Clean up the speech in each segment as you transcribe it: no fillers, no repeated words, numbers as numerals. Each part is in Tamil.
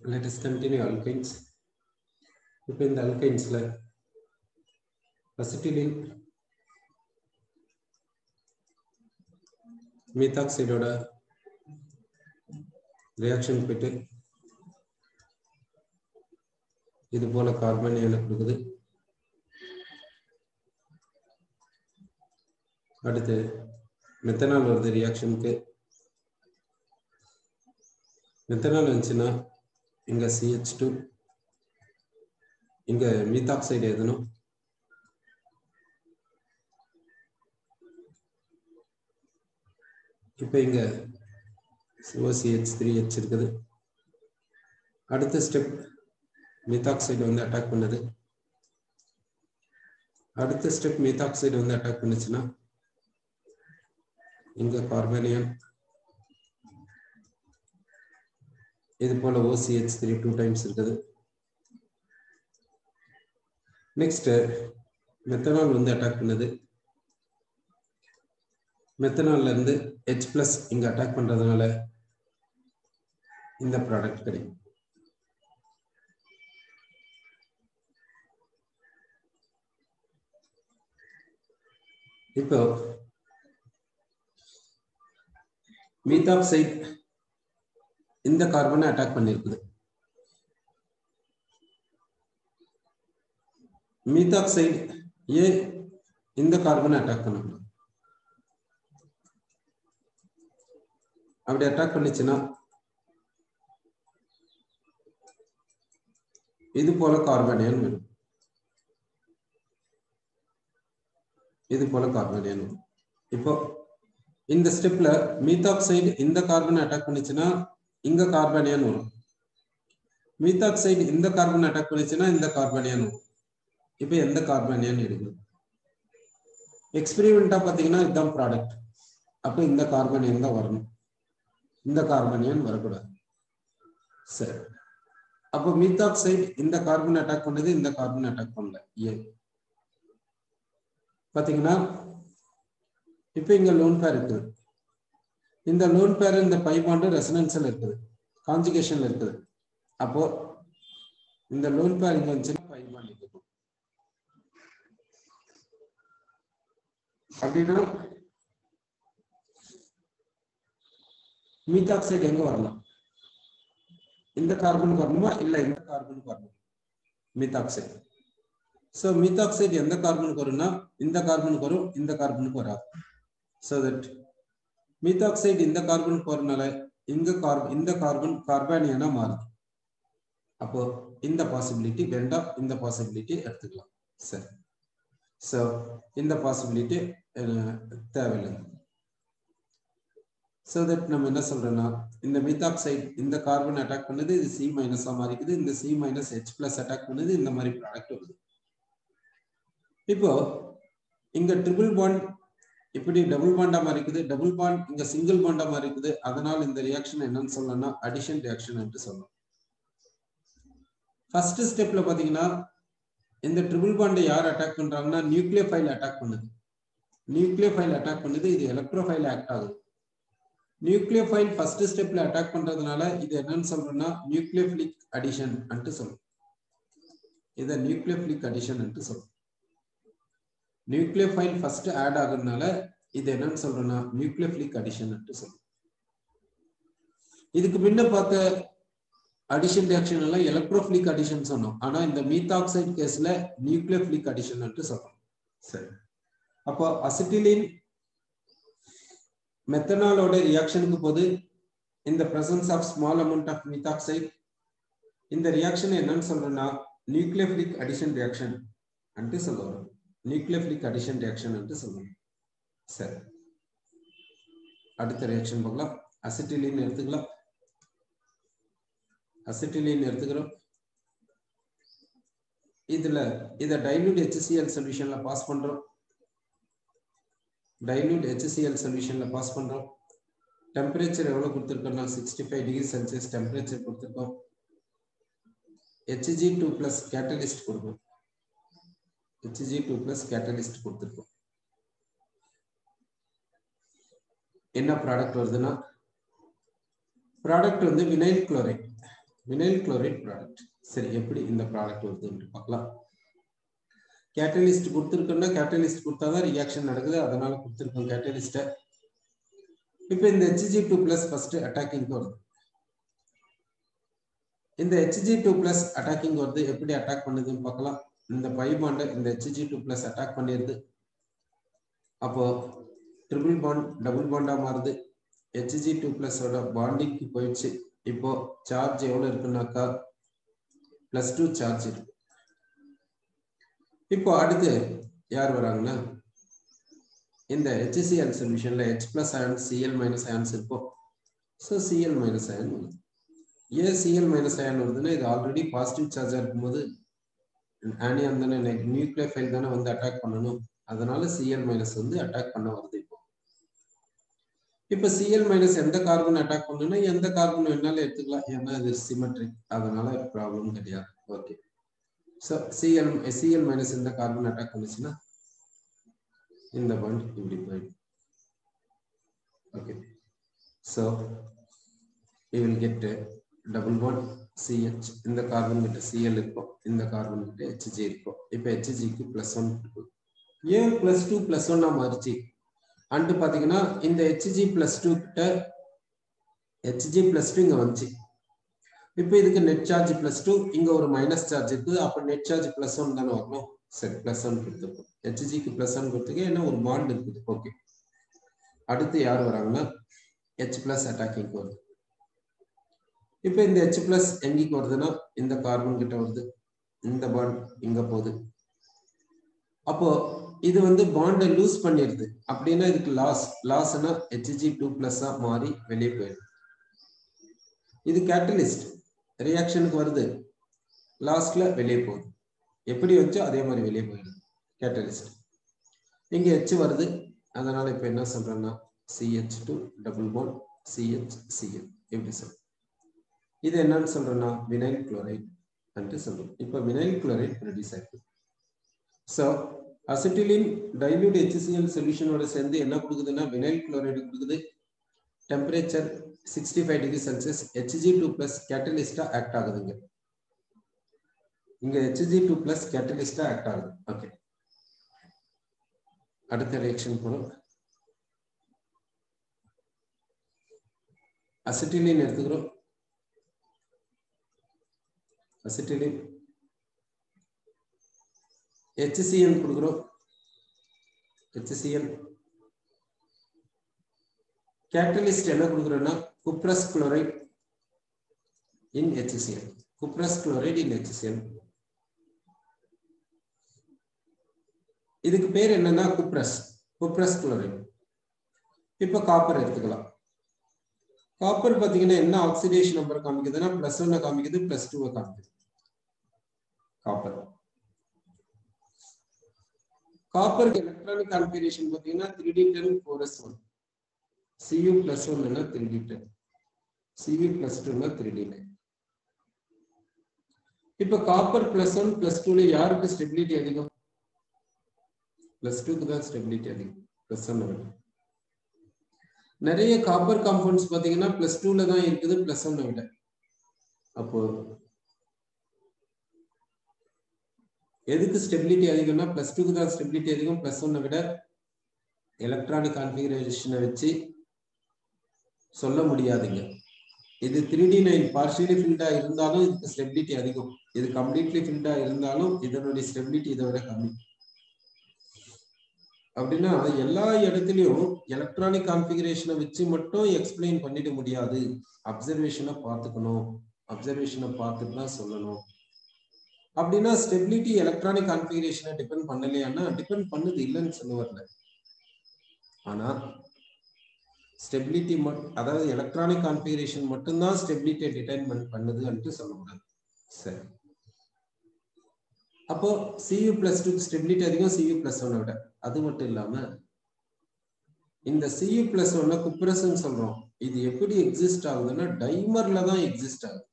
Let us continue alkynes. இப்போ இந்த alkynesல acetylene methoxide reaction போயிட்டு இது போல கார்பன் அயனை கொடுக்குது. அடுத்து மெத்தனால் வருது ரியாக்ஷனுக்கு. மெத்தனால் வந்துச்சுன்னா இங்க CH2 இங்க மீத்தாக்சைடு எழுதணும். இப்போ இங்க OCH3H இருக்குது. அடுத்த ஸ்டெப் மீத்தாக்சைடு வந்து அட்டாக் பண்ணுது. அடுத்த ஸ்டெப் மீத்தாக்சைடு வந்து அட்டாக் பண்ணுச்சுன்னா இங்க கார்பனியன் இது போல OCH3 2 டைம்ஸ் இருக்குது. நெக்ஸ்ட் மெத்தனால் வந்து அட்டாக் பண்ணுது. மெத்தனால்ல இருந்து H+ இங்க அட்டாக் பண்றதுனால இந்த ப்ராடக்ட் கிடைக்கும். இப்போ மீத்தாக்சைடு இந்த கார்பனை அட்டாக் பண்ணிருக்குது. மீத்தாக்சைடு ஏன் இந்த கார்பனை அட்டாக் பண்ணணும்? அப்படி அட்டாக் பண்ணிச்சுன்னா இது போல கார்பனியன் வரும். இது போல கார்பனியன் வரும். இப்போ இந்த ஸ்டெப்ல மீத்தாக்சைடு இந்த கார்பனை அட்டாக் பண்ணிச்சுன்னா இங்க கார்பனியன் வரும். மீத்தாக்சைடு இந்த கார்பனை அட்டாக் பண்ணிச்சுன்னா இந்த கார்பனியன் வரும். இப்போ எந்த கார்பனியன் எடுக்கணும்? எக்ஸ்பெரிமெண்டா பாத்தீங்கன்னா இதுதான் ப்ராடக்ட். அப்போ இந்த கார்பனியன் தான் வரணும். இந்த கார்பனியன் வரக்கூடாது. சரி, அப்போ மீத்தாக்சைடு இந்த கார்பன் அட்டாக் பண்ணது, இந்த கார்பன் அட்டாக் பண்ணல. ஏன் பாத்தீங்கன்னா இப்போ இங்க லோன் பேர் இருக்குது. இந்த லோன் பேர் இந்த பை பாண்ட் ரெசனன்ஸ்ல இருக்குது, கான்ஜுகேஷன்ல இருக்குது. அப்போ இந்த லோன் பேர் இங்க வந்துச்சுன்னா பை பாண்ட் இருக்கும். அப்படின்னா மீத்தாக்சைடு எங்க வரலாம்? இந்த கார்பனுக்கு வரணுமா இல்ல இந்த கார்பனுக்கு வரணும்? மீத்தாக்சைடு. சோ மீத்தாக்சைடு எந்த கார்பனுக்கு வரும்னா இந்த கார்பனுக்கு வரும், இந்த கார்பனுக்கு வராது. சோ தட் மீத்தாக்சைடு இந்த கார்பனுக்கு வரனால இந்த கார்பன் கார்பானியனா மாறுது. அப்போ இந்த பாசிபிலிட்டி வேண்டாம், இந்த பாசிபிலிட்டி எடுத்துக்கலாம். சரி, சோ இந்த பாசிபிலிட்டி தேவையில்லை. சோ தட் நம்ம என்ன சொல்றோம்னா இந்த மீத்தாக்சைடு இந்த கார்பன் அட்டாக் பண்ணுது, இது C- மாறிக்குது. இந்த C-H+ அட்டாக் பண்ணுது, இந்த மாதிரி ப்ராடக்ட் வருது. இப்போ இங்க ட்ரிபிள் பாண்ட் இப்படி டபுள் பாண்டா மாறிக்குது, டபுள் பாண்ட் இங்க சிங்கிள் பாண்டா மாறிக்குது. அதனால இந்த ரியாக்ஷன் என்னன்னு சொல்லணும்னா அடிஷன் ரியாக்ஷன் என்று சொல்லணும். ஃபர்ஸ்ட் ஸ்டெப்ல பாத்தீங்கன்னா இந்த ட்ரிபிள் பாண்டை யார் அட்டாக் பண்றாங்கன்னா நியூக்ளியோஃபைல் அட்டாக் பண்ணுது. நியூக்ளியோஃபைல் அட்டாக் பண்ணுது, இது எலக்ட்ரோஃபைல் ஆக்ட் ஆகுது. நியூக்ளியோஃபைல் ஃபர்ஸ்ட் ஸ்டெப்ல அட்டாக் பண்றதுனால இது என்னன்னு சொல்றோம்னா நியூக்ளியோஃபிலிக் அடிஷன் என்று சொல்றோம். இத நியூக்ளியோஃபிலிக் அடிஷன் என்று சொல்றோம். நியூக்ளியோஃபைல் ஃபர்ஸ்ட் ஆட் ஆகுறதுனால இது என்னன்னு சொல்றோம்னா நியூக்ளியோஃபிலிக் அடிஷன் என்று சொல்றோம். இதுக்கு முன்ன பார்த்த அடிஷன் ரியாக்ஷன் எல்லாம் எலக்ட்ரோஃபிலிக் அடிஷன் சொன்னோம். ஆனா இந்த மீத்தாக்சைடு கேஸ்ல நியூக்ளியோஃபிலிக் அடிஷன் என்று சொல்றோம். சரி, அப்போ அசிட்டிலின் மெத்தனாலோட ரியாக்ஷனுக்கு போது இந்த presence of small amount of methoxide இந்த ரியாக்ஷன் என்னன்னு சொல்றோம்னா நியூக்ளியோஃபிலிக் அடிஷன் ரியாக்ஷன் என்று சொல்லுவோம். நியூக்ளியோஃபிலிக் அடிஷன் ரியாக்ஷன் என்று சொல்லுவோம். சரி, அடுத்த ரியாக்ஷன் பார்க்கலாம். அசிட்டிலின் எடுத்துக்கலாம். அசிட்டிலின் எடுத்துக்கிறோம். இதுல இத டைல்யூட் HCl சொல்யூஷன்ல பாஸ் பண்றோம். டைல்யூட் HCl சொல்யூஷன்ல பாஸ் பண்றோம். டெம்பரேச்சர் எவ்வளவு கொடுத்திருக்கோம்னா 65 டிகிரி செல்சியஸ் டெம்பரேச்சர் கொடுத்திருக்கோம். Hg2+ கேட்டலிஸ்ட் கொடுக்கும். Hg2+ கேட்டலிஸ்ட் கொடுத்திருக்கோம். என்ன ப்ராடக்ட் வருதுன்னா ப்ராடக்ட் வந்து vinyl chloride. Vinyl chloride product. சரி, எப்படி இந்த ப்ராடக்ட் வருதுன்னு பார்க்கலாம். கேட்டலிஸ்ட் கொடுத்துருக்கோம்னா கேட்டலிஸ்ட் கொடுத்தாதான் ரியாக்ஷன் நடக்குது, அதனால கொடுத்துருக்கோம் கேட்டலிஸ்ட்டை. இப்போ இந்த Hg2+ ஃபர்ஸ்ட் அட்டாக்கிங் வருது. இந்த Hg2+ அட்டாக்கிங் வருது, எப்படி அட்டாக் பண்ணுதுன்னு பார்க்கலாம். இந்த பை பாண்டை இந்த Hg2+ அட்டாக் பண்ணிடுது. அப்போ ட்ரிபிள் பாண்ட் டபுள் பாண்டா மாறுது. Hg2+ ஓட பாண்டிங்க்கு போயிடுச்சு. இப்போ சார்ஜ் எவ்வளவு இருக்குன்னாக்கா +2 சார்ஜ் இருக்கு. இப்போ அடுத்து யார் வராங்கன்னா இந்த HCl சொல்யூஷன்ல H+ அயன் Cl- அயன்ஸ் இருக்கும். ஸோ Cl- அயன் வருது. ஏன் Cl- அயன் வருதுன்னா இது ஆல்ரெடி பாசிட்டிவ் சார்ஜா இருக்கும்போது ஆனியான் தானே நியூக்ளியோஃபைல் தானே வந்து அட்டாக் பண்ணணும், அதனால Cl- வந்து அட்டாக் பண்ண வருது. இப்போ Cl- எந்த கார்பன் அட்டாக் பண்ணுன்னா எந்த கார்பன் வேணாலும் எடுத்துக்கலாம், ஏன்னா இது சிமெட்ரிக், அதனால ப்ராப்ளம் கிடையாது. ஓகே, ஸோ Cl- இந்த கார்பன் அட்டாக் பண்ணுச்சுன்னா இந்த பாண்ட் இப்படி போயிடும். Okay, so you will get a double bond CH. இந்த கார்பன் கிட்ட Cl இருக்கும், இந்த கார்பன் கிட்ட Hg இருக்கும். இப்போ Hgக்கு +1 இருக்கும். ஏன் +2 +1 மாறிச்சு அண்ட் பாத்தீங்கன்னா இந்த Hg+2 கிட்ட Hg+2 இங்க வந்துச்சு. இப்போ இதுக்கு நெட் சார்ஜ் +2, இங்க ஒரு மைனஸ் சார்ஜ் இருக்குது, அப்ப நெட் சார்ஜ் +1 தானே வரணும். சரி, +1 கொடுத்துருக்கோம். Hgக்கு +1 கொடுத்துருக்கு, ஏன்னா ஒரு பாண்ட் இருக்குது. ஓகே, அடுத்து யார் வராங்கன்னா H+ அட்டாக்கிங் வருது. இப்போ இந்த H+ எங்கிக்கு வருதுன்னா இந்த கார்பன் கிட்ட வருது, இந்த பாண்ட் இங்க போகுது. அப்போ இது வந்து பாண்டை லூஸ் பண்ணிடுது. அப்படின்னா இதுக்கு லாஸ்னா Hg2+ மாறி வெளியே போயிடுது. இது கேட்டலிஸ்ட் ரியாக்ஷனுக்கு வருது, லாஸ்ட்ல வெளியே போகுது. எப்படி வச்சோ அதே மாதிரி வெளியே போயிடுது கேட்டலிஸ்ட். இங்க H வருது, அதனால இப்ப என்ன சொல்றேன்னா CH2 டபுள் பாண்ட் CHCl எப்படி சொல்றோம். இது என்னன்னு சொல்றேன்னா வினைல் குளோரைட் என்று சொல்றோம். இப்ப வினைல் குளோரைட் ப்ரொடியூஸ் ஆயிருக்கு. ஸோ அசிட்டிலின் டைல்யூட் HCl சொல்யூஷனோட சேர்ந்து என்ன கொடுக்குதுன்னா வினைல் குளோரைடு கொடுக்குது. Temperature 65 degree Celsius. Hg2+ கேட்டலிஸ்டா ஆக்ட் ஆகுதுங்க. இங்க Hg2+ கேட்டலிஸ்டா ஆக்ட் ஆகுது. ஓகே, அடுத்த ரியாக்ஷன் போறோம். அசிட்டிலின் எடுத்துக்கிறோம். அசிட்டிலின் HCl கொடுக்குறோம். HCl கேட்டலிஸ்ட் என்ன கொடுக்குறோம்னா cuprous chloride in HCl. Cuprous chloride in HCl. இதுக்கு பேர் என்னன்னா குப்ரஸ் குளோரைட். இப்ப காப்பர் எடுத்துக்கலாம். காப்பர் பாத்தீங்கன்னா என்ன ஆக்சிடேஷன் நம்பர் காமிக்குதுன்னா +1 காமிக்குது, +2 காமிக்குது. காப்பருக்கு எலக்ட்ரானிக் கான்ஃபிகரேஷன் பாத்தீங்கன்னா 3d10 4s1. Cu+1 னா 3d10, Cu+2 னா 3d9. இப்ப காப்பர் +1 +2ல யாருக்கு ஸ்டெபிலிட்டி அதிகம்? +2க்கு தான் ஸ்டெபிலிட்டி அதிகம், +1 விட. நிறைய காப்பர் காம்பவுண்ட்ஸ் பாத்தீங்கன்னா +2ல தான் இருக்குது +1 விட. அப்போ எதுக்கு ஸ்டெபிலிட்டி அதிகம்னா +2க்கு தான் ஸ்டெபிலிட்டி அதிகம், +1 விட. எலக்ட்ரானிக் கான்ஃபிகரேஷனை வச்சு சொல்ல முடியாதுங்க. இது 3d9 பார்ஷியலி ஃபில்டா இருந்தாலும் இதுக்கு ஸ்டெபிலிட்டி அதிகம், இது கம்ப்ளீட்லி ஃபில்டா இருந்தாலும் இதனுடைய ஸ்டெபிலிட்டி இதை விட கம்மி. அப்படின்னா எல்லா இடத்துலயும் எலக்ட்ரானிக் கான்ஃபிகரேஷனை வச்சு மட்டும் எக்ஸ்பிளைன் பண்ணிட முடியாது. அப்சர்வேஷனை பார்த்துக்கணும், அப்சர்வேஷனை பார்த்துட்டு தான் சொல்லணும். அப்படின்னா ஸ்டெபிலிட்டி எலக்ட்ரானிக் கான்ஃபிகரேஷனை டிபெண்ட் பண்ணலையான்னா டிபெண்ட் பண்ணுது, இல்லைன்னு சொல்ல வரல. ஆனா ஸ்டெபிலிட்டி அதாவது எலக்ட்ரானிக் கான்ஃபிகரேஷன் மட்டும்தான் ஸ்டெபிலிட்டியை டிட்டர்மைன் பண்ணுதுன்னு சொல்லக்கூடாது. சரி, அப்போ Cu+2 ஸ்டெபிலிட்டி அதிகம் Cu+1 விட. அது மட்டும் இல்லாம இந்த Cu+1 குப்ரஸ்ன்னு சொல்றோம். இது எப்படி எக்ஸிஸ்ட் ஆகுதுன்னா டைமர்ல தான் எக்ஸிஸ்ட் ஆகுது.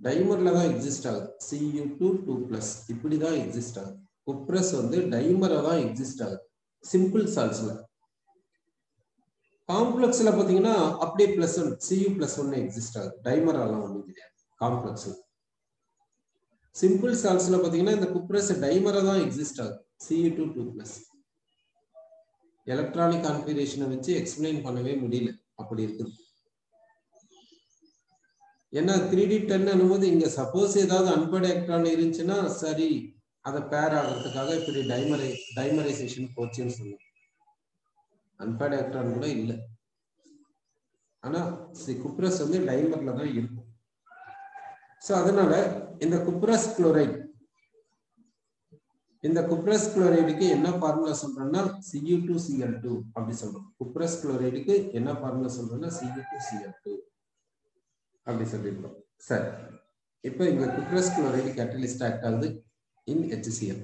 டைமர்ல தான் எக்ஸிஸ்ட் ஆகுது. Cu2 இப்படிதான் எக்ஸிஸ்ட் ஆகுது. குப்ரஸ் வந்து டைமரா தான் எக்ஸிஸ்ட் ஆகுது சிம்பிள் சால்ட்ஸ்ல. காம்ப்ளெக்ஸ்ல பாத்தீங்கன்னா அப்படியே +1 Cu+1 எக்ஸிஸ்ட் ஆகுது. டைமர் எல்லாம் ஒண்ணும் கிடையாது காம்ப்ளெக்ஸ்ல. சிம்பிள் சால்ட்ஸ்ல பாத்தீங்கன்னா இந்த குப்ரஸ் டைமரா தான் எக்ஸிஸ்ட் ஆகுது. Cu2 எலக்ட்ரானிக் கான்ஃபிகரேஷனை வச்சு எக்ஸ்பிளைன் பண்ணவே முடியல, அப்படி இருக்குது. ஏன்னா 3D10 போது இங்க சப்போஸ் ஏதாவது அன்பேர்ட் எலக்ட்ரான் இருந்துச்சுன்னா சரி, அதை பேர் ஆகிறதுக்காக இப்படி டைமரைசேஷன் போச்சுன்னு சொல்லுவோம். அன்பேர்ட் எலக்ட்ரான் கூட இல்லை, ஆனா குப்ரஸ் வந்து டைமர்ல தான் இருக்கும். ஸோ அதனால இந்த குப்ரஸ் குளோரைடுக்கு என்ன ஃபார்முலா சொல்றோம்னா Cu2Cl2 அப்படி சொல்றோம். குப்ரஸ் குளோரைடுக்கு என்ன ஃபார்முலா சொல்றோம்னா Cu2Cl2 அப்படி சொல்லிருக்கோம். சரி, இப்போ இங்க குப்ரஸ் குளோரைடு கேட்டலிஸ்ட் ஆக்ட் ஆகுது இன் HCl.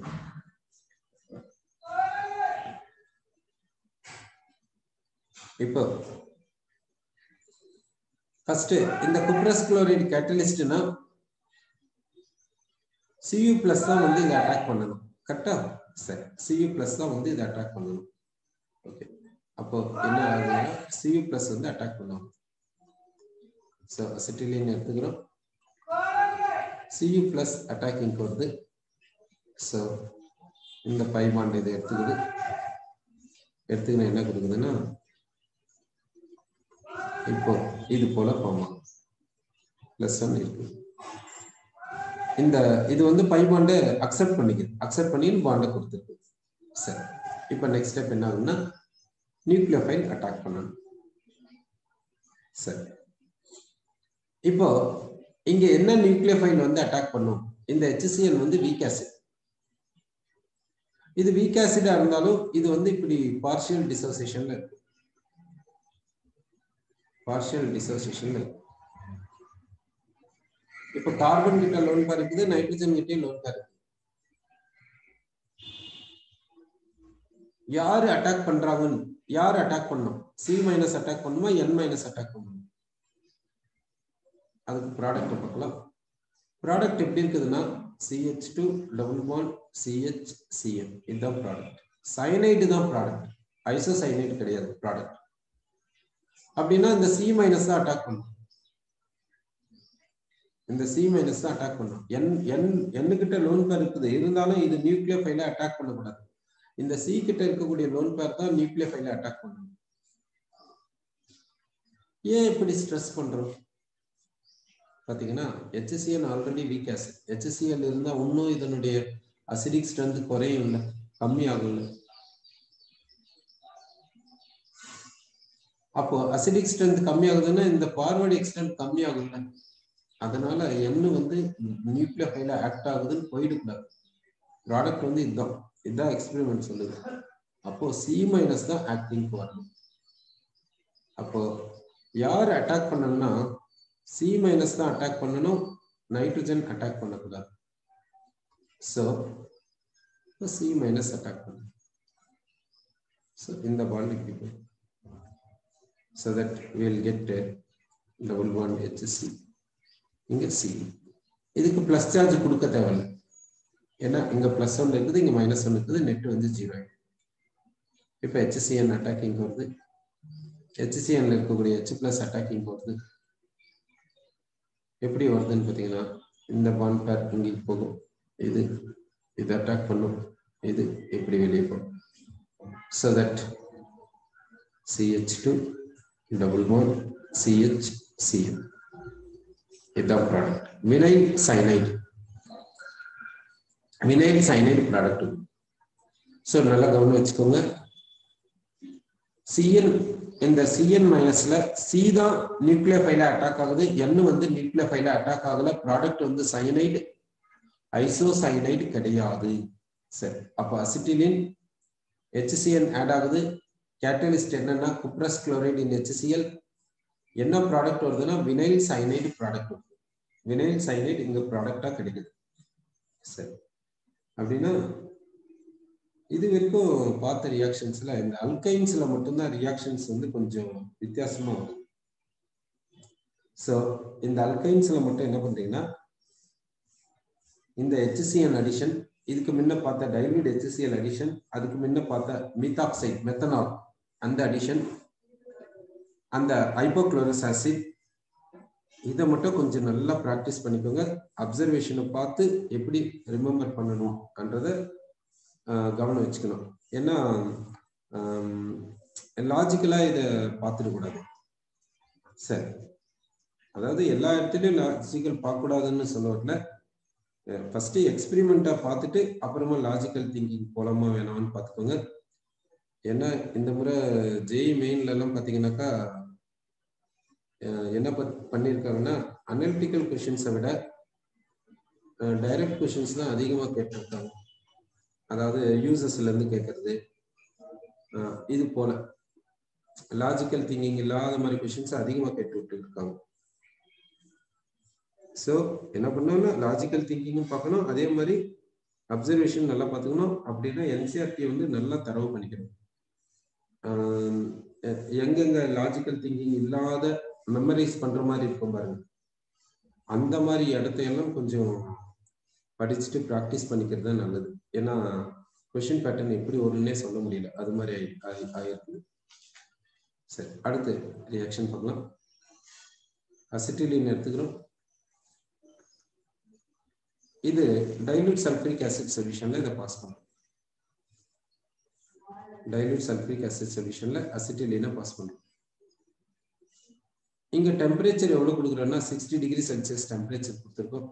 இப்போ ஃபர்ஸ்ட் இந்த குப்ரஸ் குளோரைடு கேட்டலிஸ்ட்னா Cu+ தான் வந்து இதை அட்டாக் பண்ணணும். கரெக்டா? சரி, Cu+ தான் வந்து இதை அட்டாக் பண்ணணும். ஓகே, அப்போ என்ன ஆகுதுன்னா Cu+ வந்து அட்டாக் பண்ணுவோம். ஸோ அசிட்டிலீன் எடுத்துக்கிறோம். Cu+ அட்டாக்கிங் வருது. ஸோ இந்த பை பாண்ட் இதை எடுத்துக்கினா என்ன கொடுக்குதுன்னா இப்போ இது போல ஃபார்ம் ஆகும். +1 இருக்கு. இந்த இது வந்து பை பாண்டை அக்செப்ட் பண்ணி பாண்டை கொடுத்துருக்கு. சரி, இப்போ நெக்ஸ்ட் ஸ்டெப் என்ன ஆகுதுன்னா நியூக்ளியோஃபைல் அட்டாக் பண்ணணும். சரி, இப்போ இங்க என்ன நியூக்ளியோஃபைல் வந்து அட்டாக் பண்ணும்? இந்த HCl வந்து வீக் ஆசிட். இது வீக் ஆசிடா இருந்தாலும் இது வந்து இப்படி பார்ஷியல் டிசோசியேஷன்ல இருக்கு. இப்போ கார்பன் கிட்ட லோன் பேர் இருக்குது, நைட்ரஜன் கிட்ட லோன் பேர் இருக்கு. யாரு அட்டாக் பண்றாங்கன்னு, யார் அட்டாக் பண்ணும்? C- அட்டாக் பண்ணுமா, N- அட்டாக் பண்ணுமா? அதுக்கு ப்ராடக்ட் பார்க்கலாம். ப்ராடக்ட் எப்படி இருக்குதுன்னா CH2 டபுள் பாண்ட் CH இதுதான் ப்ராடக்ட். சயனைடு தான் ப்ராடக்ட், ஐசோசயனைடு கிடையாது ப்ராடக்ட். அப்படின்னா இந்த C- தான் அட்டாக் பண்ணும். இந்த C- தான் அட்டாக் பண்ணும். N கிட்ட லோன் பேர் இருக்குது, இருந்தாலும் இது நியூக்ளியோஃபைலை அட்டாக் பண்ணக்கூடாது. இந்த C கிட்ட இருக்கக்கூடிய லோன் பேர் தான் நியூக்ளியோஃபைலை அட்டாக் பண்ணணும். ஏன் இப்படி ஸ்ட்ரெஸ் பண்றோம் பாத்தீங்கன்னா, HCl already week acid. HCl இருந்தா இன்னும் இதனுடைய அசிடிக் ஸ்ட்ரென்த் குறையும் இல்லை, கம்மியாகும் இல்லை. அப்போ அசிடிக் ஸ்ட்ரென்த் கம்மியாகுதுன்னா இந்த ஃபார்வர்டு எக்ஸ்டென்ட் கம்மியாகும் இல்லை. அதனால N வந்து நியூக்ளியோஃபைல ஆக்ட் ஆகுதுன்னு போயிடக்கூடாது. ப்ராடக்ட் வந்து இதுதான் எக்ஸ்பெரிமெண்ட் சொல்லுது. அப்போ C- தான் ஆக்டிங் வரணும். அப்போ யார் அட்டாக் பண்ணணும்னா C- தான் அட்டாக் பண்ணணும், நைட்ரஜன் அட்டாக் பண்ணக்கூடாது. ஸோ C- அட்டாக் பண்ணணும். ஸோ இந்த பாண்ட் இப்படி போகும். So that we will get double bond HC. இங்க C. இதுக்கு பிளஸ் சார்ஜ் கொடுக்க தேவையில்லை, ஏன்னா இங்க +1 இருக்குது, இங்க -1 இருக்குது, நெட் வந்து 0. இப்போ HCN அட்டாக்கிங் வருது, HCN இருக்கக்கூடிய H+ அட்டாக்கிங் வருது. எப்படி வருதுன்னு பார்த்தீங்கன்னா இந்த பாண்ட் பேர் இங்கே போகும், இது அட்டாக் பண்ணும், இது எப்படி வெளியே போகும். So that CH2 double bond CHCl இதுதான் product. Vinyl cyanide product. So நல்லா கவனம் வச்சுக்கோங்க. Cn இந்த Cn- C தான் நியூக்ளியோஃபைல அட்டாக் ஆகுது, N வந்து நியூக்ளியோஃபைல அட்டாக் ஆகல. ப்ராடக்ட் வந்து சயனைடு, ஐசோசயனைடு கிடையாது. சரி, அப்போ அசிட்டிலின் HCN ஆட் ஆகுது. கேட்டலிஸ்ட் என்னன்னா குப்ரஸ் குளோரைடு இன் HCl. என்ன ப்ராடக்ட் வருதுன்னா வினைல் சயனைடு ப்ராடக்ட் வருது. வினைல் சயனைடு இங்க ப்ராடக்டா கிடைக்குது. சரி, அப்படின்னா இது வரைக்கும் பார்த்த ரியாக்ஷன்ஸ்ல இந்த அல்கைன்ஸ்ல மட்டும்தான் ரியாக்ஷன்ஸ் வந்து கொஞ்சம் வித்தியாசமா வருது. ஸோ இந்த அல்கைன்ஸ்ல மட்டும் என்ன பண்றீங்கன்னா இந்த HCN அடிஷன், இதுக்கு முன்ன பார்த்த டைல்யூட் HCl அடிஷன், அதுக்கு முன்ன பார்த்த மீத்தாக்சைடு மெத்தனால் அந்த அடிஷன், அந்த ஹைப்போக்ளோரஸ் ஆசிட் இதை மட்டும் கொஞ்சம் நல்லா ப்ராக்டிஸ் பண்ணிக்கோங்க. அப்சர்வேஷனை பார்த்து எப்படி ரிமெம்பர் பண்ணணும்ன்றத கவனம் வச்சுக்கணும். ஏன்னா லாஜிக்கலா இதை பார்த்துடக்கூடாது. சரி, அதாவது எல்லா இடத்துலையும் லாஜிக்கல் பார்க்கக்கூடாதுன்னு சொல்ல வரல. ஃபர்ஸ்ட் எக்ஸ்பெரிமெண்ட்டா பார்த்துட்டு அப்புறமா லாஜிக்கல் திங்கிங் போலாமா வேணாம்னு பார்த்துக்கோங்க. ஏன்னா இந்த முறை ஜேஇ மெயின்ல எல்லாம் பார்த்தீங்கன்னாக்கா என்ன பண்ணியிருக்காங்கன்னா அனலிட்டிக்கல் கொஷின்ஸை விட டைரக்ட் கொஷின்ஸ் தான் அதிகமாக கேட்டிருக்காங்க. அதாவது யூசர்ஸ்ல இருந்து கேட்கறது, இது போல லாஜிக்கல் திங்கிங் இல்லாத மாதிரி கொஷின்ஸ் அதிகமாக கேட்டு விட்டு இருக்காங்க. ஸோ என்ன பண்ணோம்னா லாஜிக்கல் திங்கிங்கும் பார்க்கணும், அதே மாதிரி அப்சர்வேஷன் நல்லா பார்த்துக்கணும். அப்படின்னா என்சிஆர்டி வந்து நல்லா தரவு பண்ணிக்கணும். எங்கெங்க லாஜிக்கல் திங்கிங் இல்லாத மெமரைஸ் பண்ற மாதிரி இருக்கும் பாருங்க, அந்த மாதிரி இடத்தையெல்லாம் கொஞ்சம் படிச்சுட்டு ப்ராக்டிஸ் பண்ணிக்கிறது தான் நல்லது. ஏன்னா கொஷின் பேட்டர்ன் எப்படி ஒருன்னே சொல்ல முடியல, அது மாதிரி ஆயிருக்கு. சரி, அடுத்து ரியாக்ஷன் பார்க்கலாம். அசிட்டிலீன் எடுத்துக்கிறோம். இது டைலூட் சல்ஃபரிக் ஆசிட் சொல்யூஷன்ல இதை பாஸ் பண்ணும். டைலூட் சல்ஃபரிக் ஆசிட் சொல்யூஷன்ல அசிட்டிலீனை பாஸ் பண்ணும். இங்க டெம்பரேச்சர் எவ்வளவு கொடுக்குறோம்னா 60 டிகிரி செல்சியஸ் டெம்பரேச்சர் கொடுத்துருக்கோம்.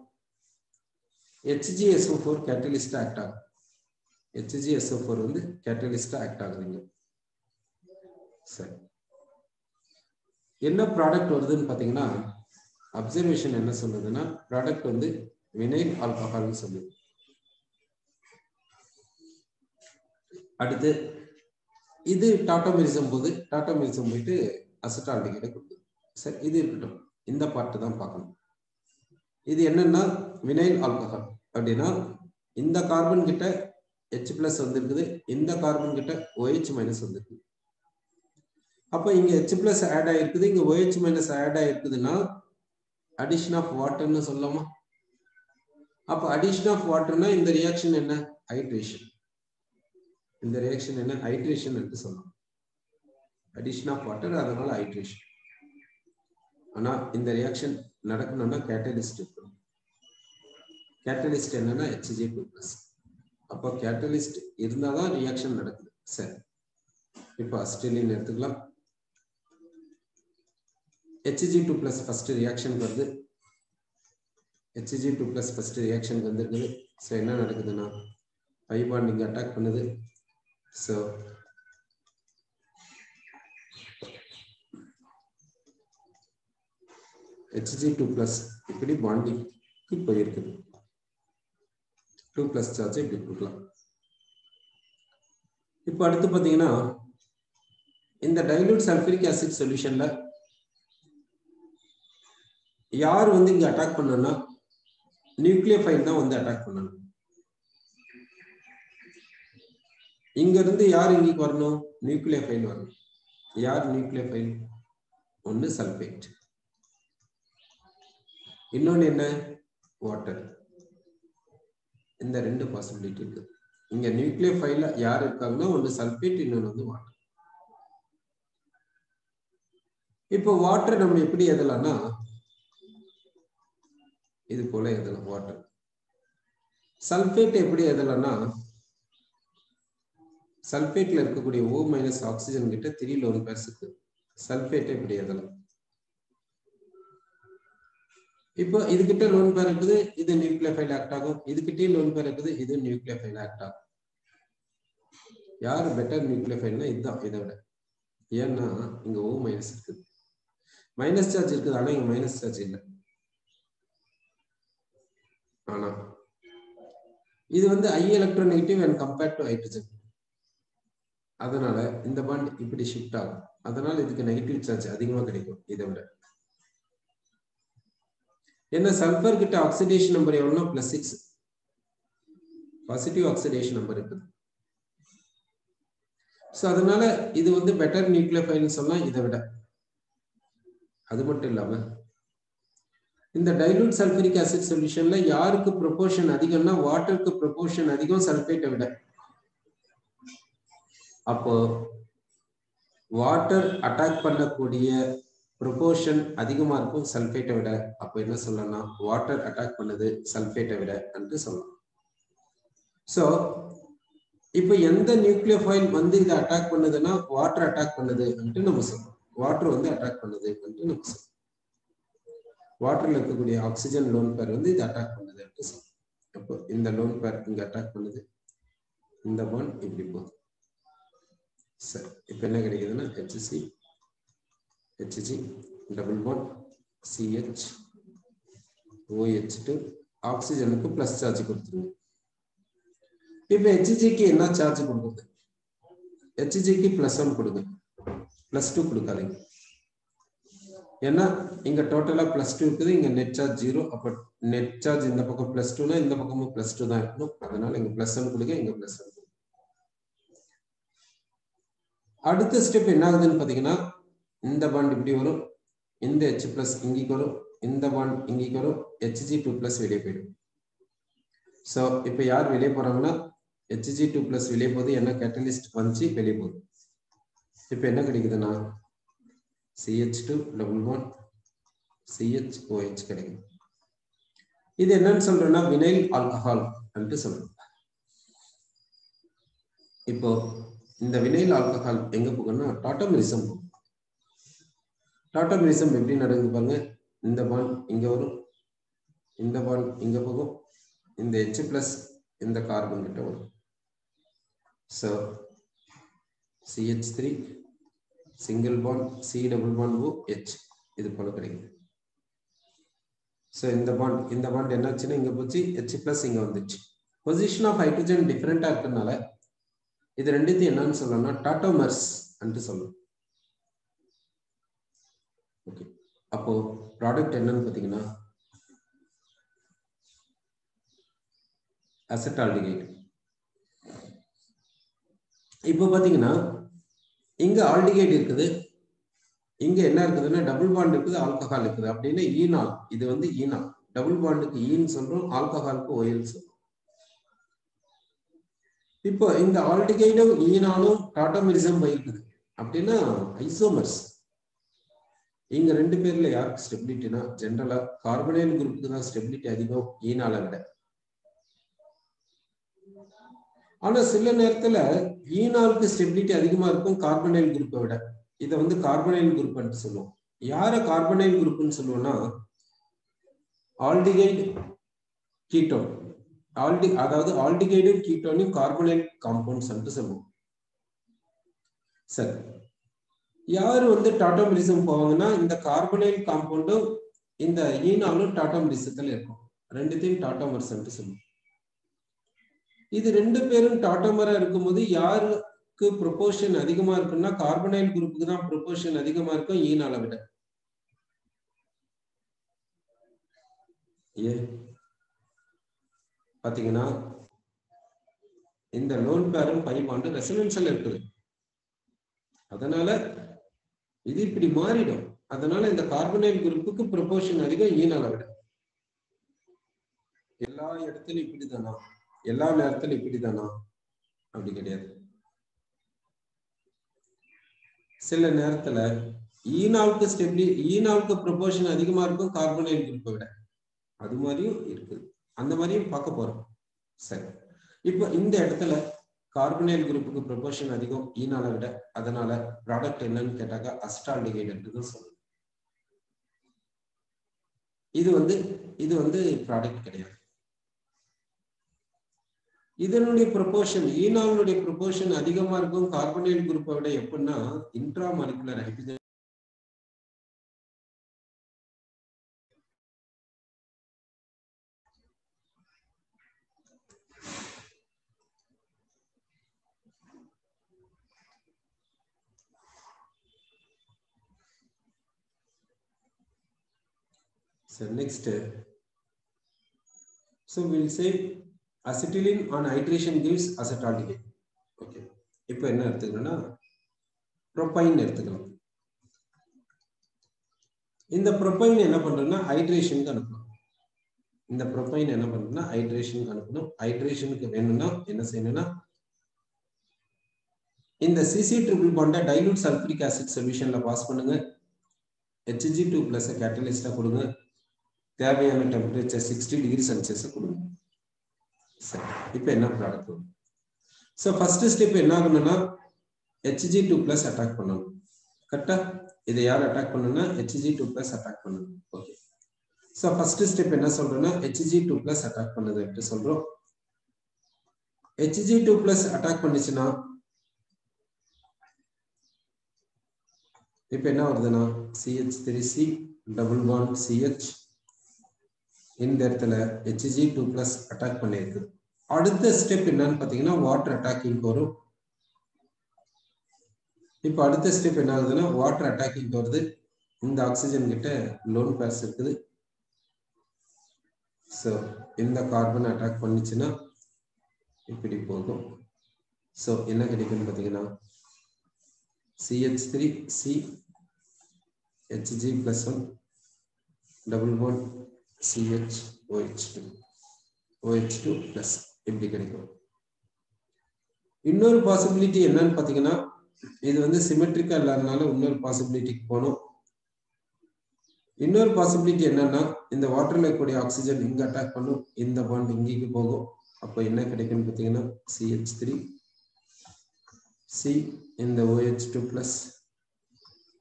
HgSO4 கேட்டலிஸ்டா ஆக்ட் ஆகும். HgSO4 வந்து கேட்டலிஸ்டா ஆக்ட் ஆகுதுங்க. சரி, என்ன ப்ராடக்ட் வருதுன்னு பாத்தீங்கன்னா அப்சர்வேஷன் என்ன சொல்லுதுன்னா ப்ராடக்ட் வந்து வினைல் ஆல்கஹால்னு சொல்லுது. அடுத்து இது டாட்டாமெரிசம் போயிட்டு அசிட்டால்டிகைடை கொடுக்குது. சரி, இது இருக்கட்டும், இந்த பார்ட் தான் பார்க்கணும். இது என்னன்னா வினைல் ஆல்கஹால் அப்படின்னா இந்த கார்பன் கிட்ட H+ வந்திருக்குது, இந்த கார்பன் கிட்ட OH- வந்திருக்கு. அப்ப இங்க H+ ஆட் ஆயிருக்குது, இங்க OH- ஆட் ஆயிருக்குதுன்னா அடிஷன் ஆஃப் வாட்டர்னு சொல்லலாமா? அப்ப அடிஷன் ஆஃப் வாட்டர்னா இந்த ரியாக்ஷன் என்ன? ஹைட்ரேஷன். இந்த ரியாக்ஷன் என்ன? ஹைட்ரேஷன் என்று சொல்லலாம். அடிஷன் ஆஃப் வாட்டர், அதனால ஹைட்ரேஷன். ஆனா இந்த ரியாக்ஷன் நடக்கணும்னா கேட்டலிஸ்ட் இருக்கணும். கேட்டலிஸ்ட் என்னன்னா Hg2+. அப்போ கேட்டலிஸ்ட் இருந்தாதான் ரியாக்ஷன் நடக்குது. சரி, இப்போ அசிட்டிலீன் எடுத்துக்கலாம். Hg2+ ஃபர்ஸ்ட் ரியாக்ஷன் வருது. Hg2+ ஃபர்ஸ்ட் ரியாக்ஷன் வந்திருக்குது. ஸோ என்ன நடக்குதுன்னா பை பாண்ட் இங்க அட்டாக் பண்ணுது. ஸோ Hg2+ இப்படி பாண்டிங்க்கு போயிருக்குது. 2+ சார்ஜ் இப்படி கொடுக்கலாம். இப்போ அடுத்து பார்த்தீங்கன்னா இந்த டைலூட் சல்ஃபரிக் ஆசிட் சொல்யூஷன்ல யார் வந்து இங்க அட்டாக் பண்ணணும்னா நியூக்ளியோஃபைல் தான் வந்து அட்டாக் பண்ணணும். இங்க இருந்து யார் இங்க வரணும்? நியூக்ளியோஃபைல் வரணும். யார் நியூக்ளியோஃபைல்? ஒன்னு சல்பேட், இன்னொன்னு என்ன? வாட்டர். இந்த ரெண்டு பாசிபிலிட்டி இருக்கு. இங்க நியூக்ளியோஃபைல்ல யார் இருக்காங்கன்னா ஒன்னு சல்பேட், இன்னொன்னு வந்து வாட்டர். இப்போ வாட்டர் நம்ம எப்படி எழுதலாம்னா இது போல எழுதலாம். வாட்டர். சல்பேட் எப்படி எழுதலாம்னா சல்பேட்ல இருக்கக்கூடிய O- ஆக்சிஜன் கிட்ட 3 லோன் பேர்ஸ் இருக்கு. சல்பேட் எப்படி எழுதலாம்? இப்போ இதுகிட்ட லோன் பேர் இருக்குது, இது நியூக்ளியோஃபைல் ஆக்ட் ஆகும். இதுகிட்டே லோன் பேர் இருக்குது, இது நியூக்ளியோஃபைல் ஆக்ட் ஆகும். யார் பெட்டர் நியூக்ளியோஃபைல்னா இதுதான். இதை விட ஏன்னா இங்க O- இருக்குது, மைனஸ் சார்ஜ் இருக்குது, ஆனா இங்க மைனஸ் சார்ஜ் இல்லை. ஆனா இது வந்து I electronegative and compared to hydrogen. அதனால இந்த பாண்ட் இப்படி ஷிஃப்ட் ஆகும். அதனால இதுக்கு நெகட்டிவ் சார்ஜ் அதிகமா கிடைக்கும் இதை விட. என்ன சல்பர் கிட்ட ஆக்சிடேஷன் நம்பர் எவ்வளவுனா +6, பாசிட்டிவ் ஆக்சிடேஷன் நம்பர் இருக்குது. சோ அதனால இது வந்து பெட்டர் நியூக்ளியோஃபைல்னு சொல்லலாம் இதை விட. அது மட்டும் இல்லாம இந்த டைலூட் சல்ஃபரிக் ஆசிட் சொல்யூஷன்ல யாருக்கு ப்ரொபோர்ஷன் அதிகம்னா வாட்டருக்கு ப்ரொபோர்ஷன் அதிகம் சல்பேட்டை விட. அப்போ வாட்டர் அட்டாக் பண்ணக்கூடிய ப்ரொபோர்ஷன் அதிகமா இருக்கும் சல்ஃபேட்டை விட, அப்போ என்ன சொல்லலாம்னா வாட்டர் அட்டாக் பண்ணுது சல்ஃபேட்டை விட என்று சொல்லலாம். ஸோ இப்போ எந்த நியூக்ளியோஃபைல் வந்து இதை அட்டாக் பண்ணுதுன்னா வாட்டர் அட்டாக் பண்ணுது என்று நம்ம சொல்லலாம். வாட்டர் வந்து அட்டாக் பண்ணுது என்று நம்ம சொல்லலாம். வாட்டர்ல இருக்கக்கூடிய ஆக்சிஜன் லோன் பேர் வந்து இது அட்டாக் பண்ணுது என்று சொல்லலாம். அப்போ இந்த லோன் பேர் இங்க அட்டாக் பண்ணுது, இந்த பாண்ட் இப்படி போகுது. சரி, இப்போ என்ன கிடைக்குதுன்னா HC HG double bond CH OH2 ஆக்சிஜனுக்கு பிளஸ் சார்ஜ் கொடுத்துருங்க. இப்போ HGக்கு என்ன சார்ஜ் கொடுக்குது? HGக்கு +1 கொடுங்க, +2 கொடுக்காதீங்க. ஏன்னா இங்க டோட்டலா +2 இருக்குது, இங்க நெட் சார்ஜ் 0. அப்ப நெட் சார்ஜ் இந்த பக்கம் +2னா இந்த பக்கமும் +2 தான் இருக்கணும். அதனால இங்க +1 கொடுங்க, இங்க +1 கொடுங்க. அடுத்த ஸ்டெப் என்ன ஆகுதுன்னு பாத்தீங்கன்னா இந்த பாண்ட் இப்படி வரும், இந்த H+ இங்கே வரும், இந்த பாண்ட் இங்கே வரும், Hg2+ வெளியே போயிடும். ஸோ இப்போ யார் வெளியே போறாங்கன்னா Hg2+ வெளியே போகுது, என்ன கேட்டலிஸ்ட் வந்துச்சு வெளியே போகுது. இப்போ என்ன கிடைக்குதுன்னா CH2 டபுள் பாண்ட் CHOH கிடைக்கும். இது என்னன்னு சொல்றோம்னா வினைல் ஆல்கஹால் என்று சொல்றோம். இப்போ இந்த வினைல் ஆல்கஹால் எங்க போகும்னா டாட்டோமெரிசம் போகும். டாட்டோமெரிசம் எப்படி நடக்குது பாருங்க. இந்த பாண்ட் இங்க வரும், இந்த பாண்ட் இங்க போகும், இந்த H+ இந்த கார்பன் கிட்ட வரும். So CH3 single bond C double bond OH இது போல கிடைக்குது. ஸோ இந்த பாண்ட் என்னாச்சுன்னா இங்க போச்சு, H+ இங்க வந்துச்சு. பொசிஷன் ஆஃப் ஹைட்ரஜன் டிஃபரெண்டா இருக்கிறதுனால இது ரெண்டுத்தையும் என்னன்னு சொல்லணும்னா டாட்டோமர்ஸ் என்று சொல்லணும். ஓகே, அப்போ ப்ராடக்ட் என்னன்னு பாத்தீங்கன்னா அசெட்டால்டிகைட். இப்போ பாத்தீங்கன்னா இங்க ஆல்டிகைட் இருக்குது, இங்க என்ன இருக்குதுன்னா டபுள் பாண்ட் இருக்குது, ஆல்கஹால் இருக்குது. அப்படின்னா ஈனால், இது வந்து ஈனால். டபுள் பாண்டுக்கு ஈன்னு சொல்றோம், ஆல்கஹாலுக்கு OL சொல்றோம். இப்போ இந்த ஆல்டிகைடும் ஈனாலும் டாட்டோமெரிசம் போயிருக்குது. அப்படின்னா ஐசோமர்ஸ். இங்க ரெண்டு பேர்ல யாருக்கு ஸ்டெபிலிட்டினா ஜென்ரலா கார்பனைல் குரூப்புக்கு தான் ஸ்டெபிலிட்டி அதிகம் ஈனால விட. ஆனா சில நேரத்துல ஈனாலுக்கு ஸ்டெபிலிட்டி அதிகமா இருக்கும் கார்பனைல் குரூப்பை விட. இதை வந்து கார்பனைல் குரூப் சொல்லுவோம். யார கார்பனைல் குரூப்னு சொல்லுவோம்னா ஆல்டிகைட் கீட்டோன். அதாவது ஆல்டிகைடும் கீட்டோனையும் கார்பனைல் காம்பவுண்ட்ஸ் என்று சொல்லுவோம். சரி, யாரு வந்து டாட்டோமெரிசம் போவாங்கன்னா இந்த கார்பனைல் காம்பவுண்டும் இந்த ஈனாலும் டாட்டோமெரிசத்துல இருக்கும். ரெண்டுத்தையும் டாட்டோமர்ஸ் என்று சொல்லுவோம். இது ரெண்டு பேரும் டாட்டோமரா இருக்கும்போது யாருக்கு ப்ரொபோர்ஷன் அதிகமா இருக்குன்னா கார்பனைல் குரூப்புக்கு தான் ப்ரொபோர்ஷன் அதிகமா இருக்கும் ஈனால விட. பாத்தீங்கன்னா இந்த லோன் பேரும் பை பாண்டு ரெசனன்ஸ்ல இருக்குது. அதனால இது இப்படி மாறிடும். அதனால இந்த கார்பனைல் குரூப்புக்கு ப்ரொபோர்ஷன் அதிகம் ஈனால விட. எல்லா இடத்துலயும் இப்படிதானா, எல்லா நேரத்திலும் இப்படிதானா அப்படி கிடையாது. சில நேரத்துல ஈனாலுக்கு ப்ரொபோர்ஷன் அதிகமா இருக்கும் கார்பனைல் குரூப்பை விட. அது மாதிரியும் இருக்குது, அந்த மாதிரியும் பார்க்க போறோம். சரி, இப்போ இந்த இடத்துல கார்பனைல் குரூப்புக்கு ப்ரொபோர்ஷன் அதிகம் ஈனால விட. அதனால ப்ராடக்ட் என்னன்னு கேட்டாக்கா அசிட்டால்டிகைட் என்று சொல்லுவோம். இது வந்து ப்ராடக்ட் கிடையாது. இதனுடைய ப்ரொபோர்ஷன் ஈனாலுடைய ப்ரொபோர்ஷன் அதிகமா இருக்கும் கார்பனைல் குரூப்பை விட. எப்படின்னா intra molecular hydrogen So next, so we'll say acetylene on hydration gives acetaldehyde. Okay, இப்போ என்ன எடுத்துக்கணும்னா ப்ரோபைன் எடுத்துக்கலாம். இந்த ப்ரோபைன் என்ன பண்றோம்னா ஹைட்ரேஷனுக்கு அனுப்பணும். இந்த ப்ரோபைன் என்ன பண்றோம்னா ஹைட்ரேஷனுக்கு அனுப்பணும். ஹைட்ரேஷனுக்கு வேணும்னா என்ன செய்யணும்னா இந்த CC ட்ரிபிள் பாண்டை டைலூட் சல்ஃபூரிக் ஆசிட் சொல்யூஷன்ல பாஸ் பண்ணுங்க. Hg2 plus catalyst கொடுங்க தேவையான டெம்பரேச்சர் 60 டிகிரி செல்சியஸ் கொடுங்க சரி இப்போ என்ன ப்ராடக்ட் வரும் சோ ஃபர்ஸ்ட் ஸ்டெப் என்ன ஆகணும்னா Hg2 plus அட்டாக் பண்ணனும் கரெக்ட்டா இதை யார் அட்டாக் பண்ணனும்னா Hg2 plus அட்டாக் பண்ணனும் ஓகே சோ ஃபர்ஸ்ட் ஸ்டெப் என்ன சொல்றேன்னா Hg2 plus அட்டாக் பண்ணுது அப்படி சொல்றோம் Hg2 plus அட்டாக் பண்ணிச்சுனா இப்போ என்ன வருதுன்னா CH3C டபுள் பாண்ட் CH இந்த இடத்துல Hg2 plus அட்டாக் பண்ணிருக்கு அடுத்த ஸ்டெப் என்னன்னு பாத்தீங்கன்னா வாட்டர் அட்டாக்கிங் வரும் இப்போ அடுத்த ஸ்டெப் என்ன ஆகுதுன்னா வாட்டர் அட்டாக்கிங் வருது இந்த ஆக்சிஜன் கிட்ட லோன் பேர்ஸ் இருக்குது சோ இந்த கார்பன் அட்டாக் பண்ணிச்சுனா இப்படி போகும் சோ என்ன கிடைக்கும்னு பாத்தீங்கன்னா CH3C Hg+1 double bond CH OH2 plus இப்படி கிடைக்கும் இன்னொரு பாசிபிலிட்டி என்னன்னு பாத்தீங்கன்னா இது வந்து சிமெட்ரிக்கா இல்லாதனால இன்னொரு பாசிபிலிட்டிக்கு போணும் இன்னொரு பாசிபிலிட்டி என்னன்னா இந்த வாட்டர்ல இருக்கக்கூடிய ஆக்சிஜன் இங்க அட்டாக் பண்ணும் இந்த பாண்ட் இங்கேக்கு போகும் அப்ப என்ன கிடைக்கும்னு பாத்தீங்கன்னா CH3C இந்த OH2 plus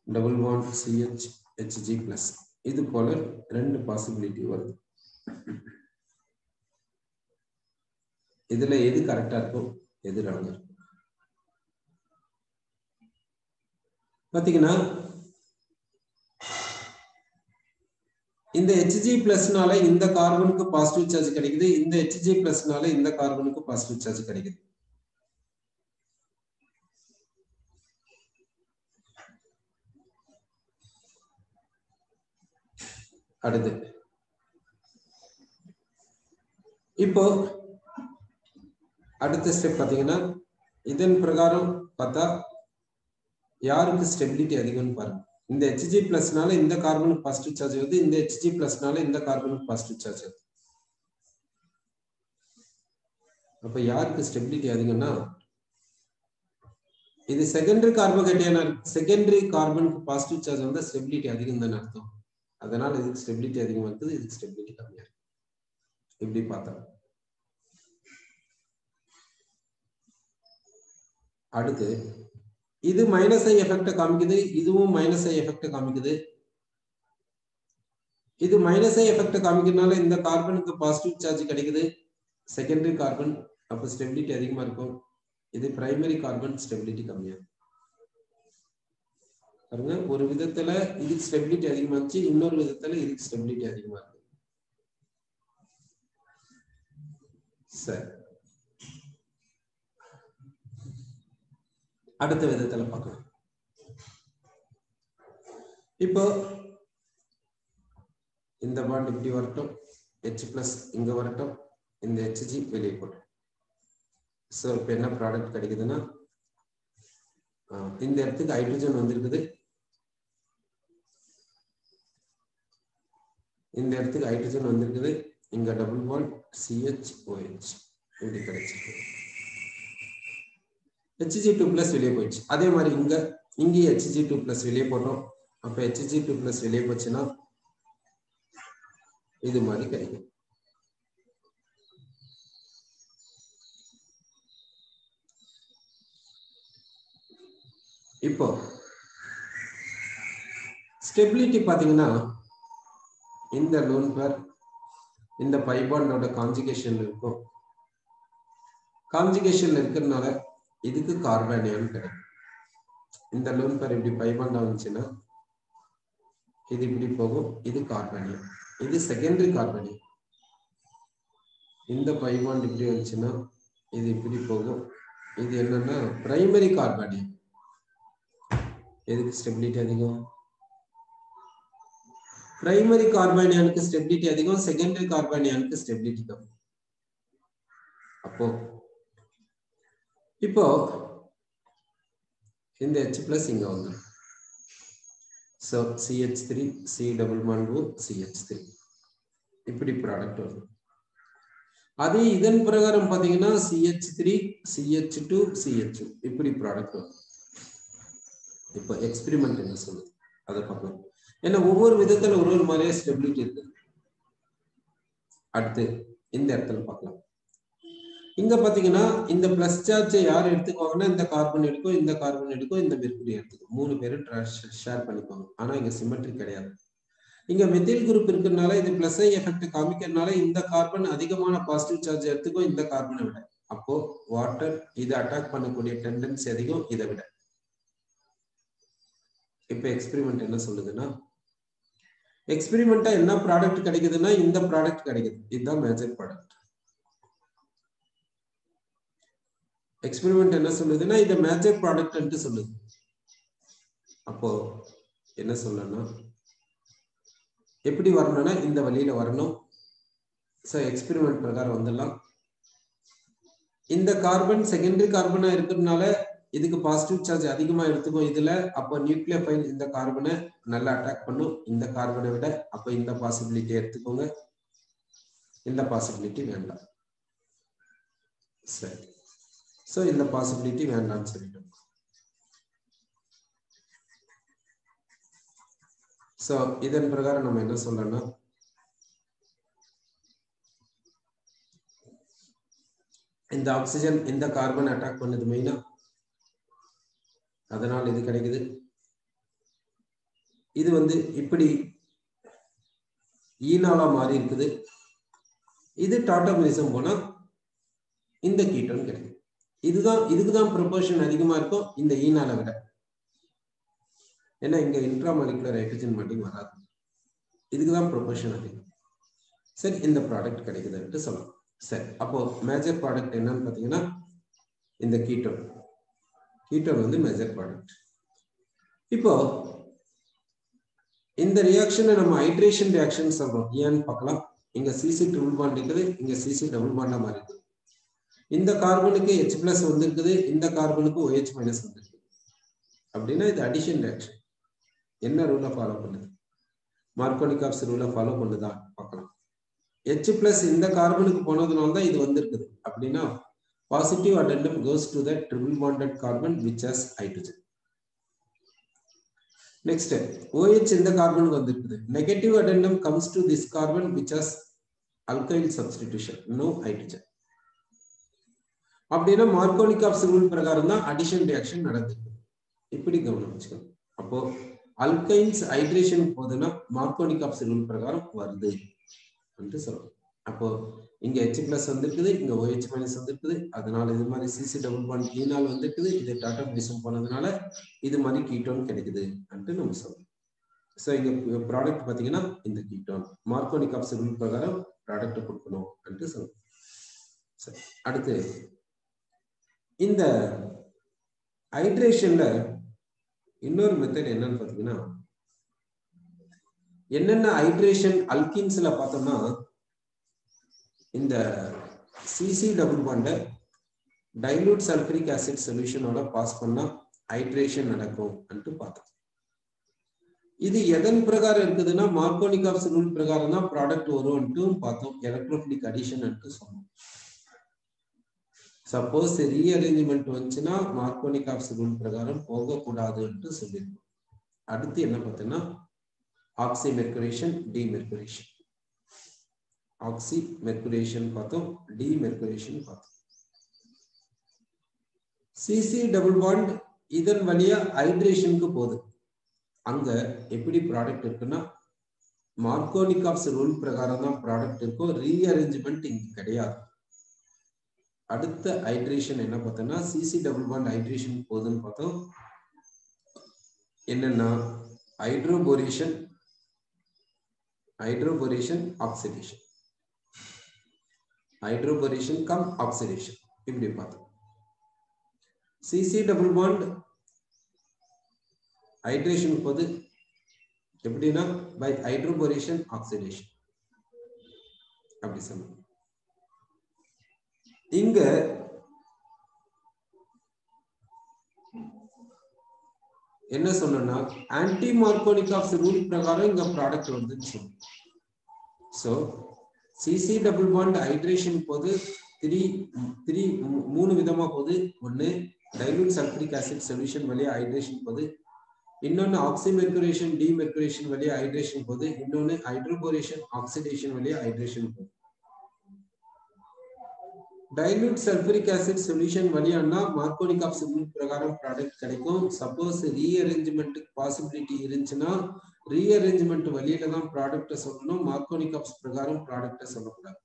double bond CH Hg plus இது போல ரெண்டு பாசிபிலிட்டி வருது இதுல எது கரெக்டா இருக்கும் எது ராங்கா இருக்கும் பாத்தீங்கன்னா இந்த Hg+னால இந்த கார்பனுக்கு பாசிட்டிவ் சார்ஜ் கிடைக்குது இந்த Hg+னால இந்த கார்பனுக்கு பாசிட்டிவ் சார்ஜ் கிடைக்குது அடுத்து இப்போ அடுத்த ஸ்டெப் பாத்தீங்கன்னா இதன் பிரகாரம் பார்த்தா யாருக்கு ஸ்டெபிலிட்டி அதிகம்னு பாருங்க இந்த Hg+னால இந்த கார்பனுக்கு பாசிட்டிவ் சார்ஜ் வருது இந்த Hg+னால இந்த கார்பனுக்கு பாசிட்டிவ் சார்ஜ் வருது அப்ப யாருக்கு ஸ்டெபிலிட்டி அதிகம்னா இது செகண்டரி கார்போகேட்டையானா செகண்டரி கார்பனுக்கு பாசிட்டிவ் சார்ஜ் வந்தா ஸ்டெபிலிட்டி அதிகம் தான் அர்த்தம் அதனால இதுக்கு ஸ்டெபிலிட்டி அதிகமா இருக்குது இதுக்கு ஸ்டெபிலிட்டி கம்மியா இருக்கு இப்படி பார்த்தா அடுத்து இது மைனஸ் ஐ எஃபெக்ட் காமிக்குது இதுவும் மைனஸ் ஐ எஃபெக்ட் காமிக்குது இது மைனஸ் ஐ எஃபெக்ட் காமிக்கிறதுனால இந்த கார்பனுக்கு பாசிட்டிவ் சார்ஜ் கிடைக்குது செகண்டரி கார்பன் அப்ப ஸ்டெபிலிட்டி அதிகமா இருக்கும் இது பிரைமரி கார்பன் ஸ்டெபிலிட்டி கம்மியா பாருங்க ஒரு விதத்துல இதுக்கு ஸ்டெபிலிட்டி அதிகமா இருந்துச்சு இன்னொரு விதத்துல இதுக்கு ஸ்டெபிலிட்டி அதிகமா இருக்கு சரி அடுத்த விதத்துல பார்க்கலாம் இப்போ இந்த பாண்ட் இப்படி வரட்டும் H+ இங்க வரட்டும் இந்த Hg வெளியே போட்டோம் சோ இப்போ என்ன ப்ராடக்ட் கிடைக்குதுன்னா இந்த இடத்துக்கு ஹைட்ரஜன் வந்திருக்குது இந்த இடத்துக்கு ஹைட்ரஜன் வந்திருக்குது இங்க டபுள் பாண்ட் CH OH இப்படி கிடைச்சிருக்கு Hg2+ வெளியே போயிடுச்சு அதே மாதிரி இங்க Hg2+ வெளியே போட்டோம் அப்ப Hg2+ வெளியே போச்சுன்னா இது மாதிரி கிடைக்கும் இப்போ ஸ்டெபிலிட்டி பாத்தீங்கன்னா இந்த லோன் பேர் இந்த பை பாண்டோட கான்ஜுகேஷன்ல இருக்கும் கான்ஜுகேஷன்ல இருக்கிறதுனால இதுக்கு கார்பனியம் கிடைக்கும் இந்த லோன் பேர் இப்படி பை பாண்ட் வந்துச்சுன்னா இது இப்படி போகும் இது கார்பனியம் இது செகண்டரி கார்பனியம் இந்த பை பாண்ட் இப்படி வந்துச்சுன்னா இது இப்படி போகும் இது என்னன்னா பிரைமரி கார்பனியம் எதுக்கு ஸ்டெபிலிட்டி அதிகம் பிரைமரி கார்பனியானுக்கு ஸ்டெபிலிட்டி அதிகம் செகண்டரி கார்பனியானுக்கு ஸ்டெபிலிட்டி கம்மி அப்போ இப்போ இந்த H+ இங்க வந்து so CH3 C double bond O CH3 இப்படி ப்ராடக்ட் வருது அதே இதன் பிரகாரம் பாத்தீங்கன்னா CH3 CH2 CH2 இப்படி ப்ராடக்ட் வரும் இப்போ எக்ஸ்பெரிமெண்ட் என்ன சொல்லுது அதை பார்க்கலாம் ஏன்னா ஒவ்வொரு விதத்துல ஒரு மாதிரியே ஸ்டெபிலிட்டி இருக்குது. அடுத்து இந்த இடத்துல பார்க்கலாம். இங்க பாத்தீங்கன்னா இந்த பிளஸ் சார்ஜ் யார் எடுத்துக்குவாங்கன்னா இந்த கார்பன் எடுக்கும், இந்த கார்பன் எடுக்கும், இந்த மெர்க்குரி எடுத்துக்கும். 3 பேரும் ஷேர் பண்ணிக்குவாங்க. ஆனா இங்க சிமெட்ரி கிடையாது. இங்க மெத்தில் குரூப் இருக்கிறதுனால இது பிளஸ் ஐ எஃபெக்ட் காமிக்கிறதுனால இந்த கார்பன் அதிகமான பாசிட்டிவ் சார்ஜ் எடுத்துக்கும் இந்த கார்பனை விட. அப்போ வாட்டர் இதை அட்டாக் பண்ணக்கூடிய டெண்டன்சி அதிகம் இதை விட. இப்ப எக்ஸ்பெரிமெண்ட் என்ன சொல்லுதுன்னா, எக்ஸ்பெரிமெண்டா என்ன ப்ராடக்ட் கிடைக்குதுன்னா இந்த ப்ராடக்ட் கிடைக்குது. இதுதான் மேஜர் ப்ராடக்ட். எக்ஸ்பெரிமெண்ட் என்ன சொல்லுதுன்னா இத மேஜர் ப்ராடக்ட் சொல்லுது. அப்போ என்ன சொல்லணும்னா எப்படி வரணும்னா இந்த வழியில வரணும். சோ எக்ஸ்பெரிமெண்ட் பிரகாரம் வந்துடலாம். இந்த கார்பன் செகண்டரி கார்பனா இருக்கிறதுனால இதுக்கு பாசிட்டிவ் சார்ஜ் அதிகமா எடுத்துக்கும் இதுல. அப்போ நியூக்ளியோஃபைல் இந்த கார்பனை நல்லா அட்டாக் பண்ணும் இந்த கார்பனை விட. அப்போ இந்த பாசிபிலிட்டி எடுத்துக்கோங்க, இந்த பாசிபிலிட்டி வேண்டாம். சரி, சோ இந்த பாசிபிலிட்டி வேண்டாம்னு சொல்லிட்டோம். சோ இதன் பிரகாரம் நம்ம என்ன சொல்றோம்னா இந்த ஆக்சிஜன் இந்த கார்பன் அட்டாக் பண்ணுது மெயினா, அதனால இது கிடைக்குது. இது வந்து இப்படி ஈனாலா மாறி இருக்குது. இது டாட்டாமிசம் போனா இந்த கீட்டோன் கிடைக்குது. இதுக்குதான் ப்ரொபோர்ஷன் அதிகமா இருக்கும் இந்த ஈனால விட. ஏன்னா இங்க இன்ட்ராமாலிகுலர் ஹைட்ரஜன் மட்டும் வராது, இதுக்குதான் ப்ரொபோர்ஷன் அதிகம். சரி, இந்த ப்ராடக்ட் கிடைக்குதுன்ட்டு சொல்லலாம். சரி, அப்போ மேஜர் ப்ராடக்ட் என்னன்னு பாத்தீங்கன்னா இந்த கீட்டோன். கீட்டோன் வந்து மேஜர் ப்ராடக்ட். இப்போ இந்த ரியாக்ஷனை நம்ம ஹைட்ரேஷன் ரியாக்ஷன் சொல்றோம். ஏன்னு பார்க்கலாம். இங்க சிசி ட்ரிபிள் பாண்ட் இருக்குது, இங்க சிசி டபுள் பாண்டா மாறி இருக்குது. இந்த கார்பனுக்கு H+ வந்திருக்குது, இந்த கார்பனுக்கு OH- வந்திருக்கு. அப்படின்னா இது அடிஷன் ரியாக்ஷன். என்ன ரூலை ஃபாலோ பண்ணுது? மார்கோனிகாப்ஸ் ரூலை ஃபாலோ பண்ணுதா பார்க்கலாம். H+ இந்த கார்பனுக்கு போனதுனால தான் இது வந்திருக்குது. அப்படின்னா positive addendum goes to the triple bonded carbon which has hydrogen. Next OH இந்த கார்பனுக்கு வந்திருக்குது. Negative addendum comes to this carbon which has alkyl substitution, no hydrogen. அப்படின்னா மார்கோனிகாப்ஸ் ரூல் பிரகாரம் தான் அடிஷன் ரியாக்ஷன் நடக்குது. இப்படி கவனிச்சுக்கணும். அப்போ அல்கைன்ஸ் ஹைட்ரேஷன் போதுன்னா மார்கோனிகாப்ஸ் ரூல் பிரகாரம் வருது என்று சொல்லணும். அப்போ இங்க H+ வந்திருக்குது, இங்க OH- வந்திருக்குது. அதனால இது மாதிரி சிசி டபுள் பாண்ட் ஈனால் வந்திருக்குது. இது டாட்டாமிசம் போனதுனால இது மாதிரி கீட்டோன் கிடைக்குது என்று நம்ம சொல்லணும். சோ இங்க ப்ராடக்ட் பாத்தீங்கன்னா இந்த கீட்டோன் மார்கோனிகாப்ஸ் ரூல் பிரகாரம் ப்ராடக்ட் கொடுக்கணும் என்று சொல்லணும். சரி, அடுத்து இந்த ஹைட்ரேஷன்ல இன்னொரு மெத்தட் என்னன்னு பாத்தீங்கன்னா, என்னென்ன ஹைட்ரேஷன் அல்கீன்ஸ்ல பார்த்தோம்னா இந்த சிசி டபுள் பாண்ட டைலூட் சல்ஃபரிக் ஆசிட் சொல்யூஷனோட பாஸ் பண்ணா ஹைட்ரேஷன் நடக்கும் என்று பார்த்தோம். இது எதன் பிரகாரம் இருக்குதுன்னா மார்கோனிகாப்ஸ் ரூல் பிரகாரம் தான் ப்ராடக்ட் வரும் பார்த்தோம். எலக்ட்ரோஃபிலிக் அடிஷன் சொன்னோம். சப்போஸ் ரீஅரேஞ்ச்மெண்ட் வந்துச்சுன்னா மார்கோனிகாப்ஸ் ரூல் பிரகாரம் போகக்கூடாது என்று சொல்லியிருக்கோம். அடுத்து என்ன பார்த்தோம்னா ஆக்சி மெர்குரேஷன், டிமெர்குரேஷன். ஆக்சி மெர்குரேஷன் பார்த்தோம், டிமெர்குரேஷன் பார்த்தோம். சிசி டபுள் பாண்ட் இதன் வழியா ஹைட்ரேஷனுக்கு போகுது. அங்க எப்படி ப்ராடக்ட் இருக்குன்னா மார்கோனிகாப்ஸ் ரூல் பிரகாரம் தான் ப்ராடக்ட் இருக்கும். ரீஅரேஞ்ச்மெண்ட் இங்க கிடையாது. அடுத்த ஹைட்ரேஷன் என்ன பார்த்தோம்னா சிசி டபுள் பாண்ட் ஹைட்ரேஷன் போகுதுன்னு பார்த்தோம். என்னன்னா hydroboration, oxidation, hydroboration come oxidation இப்படி பார்த்தோம். சிசி டபுள் பாண்ட் ஹைட்ரேஷன் போது எப்படின்னா பை ஹைட்ரோபோரேஷன் ஆக்சிடேஷன் அப்படி சொன்னோம். இங்க என்ன சொன்னா ஆன்டி மார்கோனிகாப்ஸ் ரூல் பிரகாரம் இங்க ப்ராடக்ட் வந்துன்னு சொன்னோம். So CC double bond hydration போது மூணு விதமா போகுது. ஒன்னு டைலூட் சல்ஃபரிக் ஆசிட் சொல்யூஷன் வழியா ஹைட்ரேஷன் போகுது. இன்னொன்னு ஆக்சிமெர்குரேஷன் டிமெர்குரேஷன் வழியா ஹைட்ரேஷன் போகுது, இன்னொன்னு ஹைட்ரோபோரேஷன் ஆக்சிடேஷன் வழியா ஹைட்ரேஷன் போகுது. டைல்யூட் சல்பூரிக் ஆசிட் சொல்யூஷன் வழியானா மார்கோனிக் ஆஃப் ரூல் பிரகாரம் ப்ராடக்ட் கிடைக்கும். சப்போஸ் ரீஅரேஞ்ச்மென்ட் பாசிபிலிட்டி இருந்துச்சுன்னா ரீஅரேஞ்ச்மென்ட் வழியில தான் ப்ராடக்ட்டை சொல்லணும், மார்கோனிக் ஆஃப் பிரகாரம் ப்ராடக்ட்டை சொல்லக்கூடாது.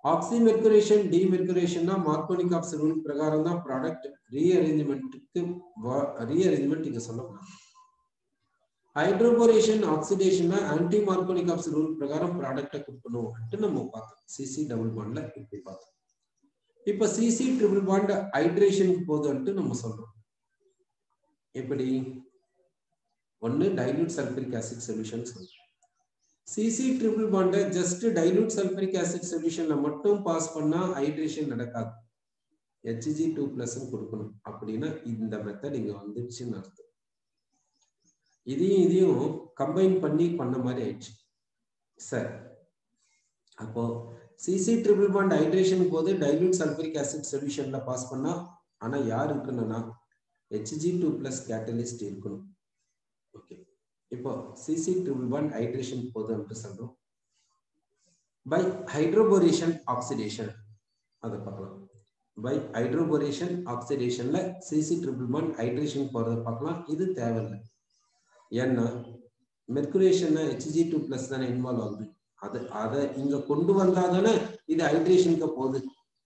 ஆக்சிமெர்குரேஷன் டிமெர்குரேஷன்னா மார்கோனிக் ஆஃப் ரூல் பிரகாரம் தான் ப்ராடக்ட், ரீஅரேஞ்ச்மென்ட் இங்க சொல்லக்கூடாது. ஹைட்ரோபோரேஷன் ஆக்சிடேஷன்னா ஆன்டி மார்கோனிக் ஆஃப் ரூல் பிரகாரம் ப்ராடக்ட்டை கொடுக்கணும் அப்படினு நம்ம பார்த்தோம். சிசி டபுள் பாண்ட்ல இப்படி பார்த்தோம். இப்ப சிசி ட்ரிபிள் பாண்ட் ஹைட்ரேஷனுக்கு போகுதுன்னு நம்ம சொல்றோம். எப்படி? ஒன்னு டைல்யூட் சல்பூரிக் ஆசிட் சொல்யூஷன் சொல்றோம். சிசி ட்ரிபிள் பாண்ட ஜஸ்ட் டைல்யூட் சல்பூரிக் ஆசிட் சொல்யூஷன்ல மட்டும் பாஸ் பண்ணா ஹைட்ரேஷன் நடக்காது. Hg2+ கொடுக்கணும். அப்படின்னா இந்த மெத்தட் இங்க வந்துருச்சுன்னு அர்த்தம். இதையும் கம்பைன் பண்ணி பண்ண மாதிரி ஆயிடுச்சு. சரி, அப்போ சிசி ட்ரிபிள் பாண்ட் ஹைட்ரேஷன் போது டைல்யூட் சல்பூரிக் ஆசிட் சொல்யூஷன்ல பாஸ் பண்ணா, ஆனா யார் இருக்கணும்னா Hg2+ கேட்டலிஸ்ட் இருக்கணும். ஓகே, இப்போ சிசி ட்ரிபிள் பாண்ட் ஹைட்ரேஷன் போகுதுன்னு சொல்றோம். பை ஹைட்ரோபோரேஷன் ஆக்சிடேஷன் அதை பார்க்கலாம். பை ஹைட்ரோபோரேஷன் ஆக்சிடேஷன்ல சிசி ட்ரிபிள் பாண்ட் ஹைட்ரேஷன் போறதை பார்க்கலாம். இது தேவையில்லை, ஏன்னா மெர்குரேஷன் Hg2+ தானே இன்வால்வ் ஆகுது. அதை இங்க கொண்டு வந்தாதானே இது ஹைட்ரேஷனுக்கு போகுது.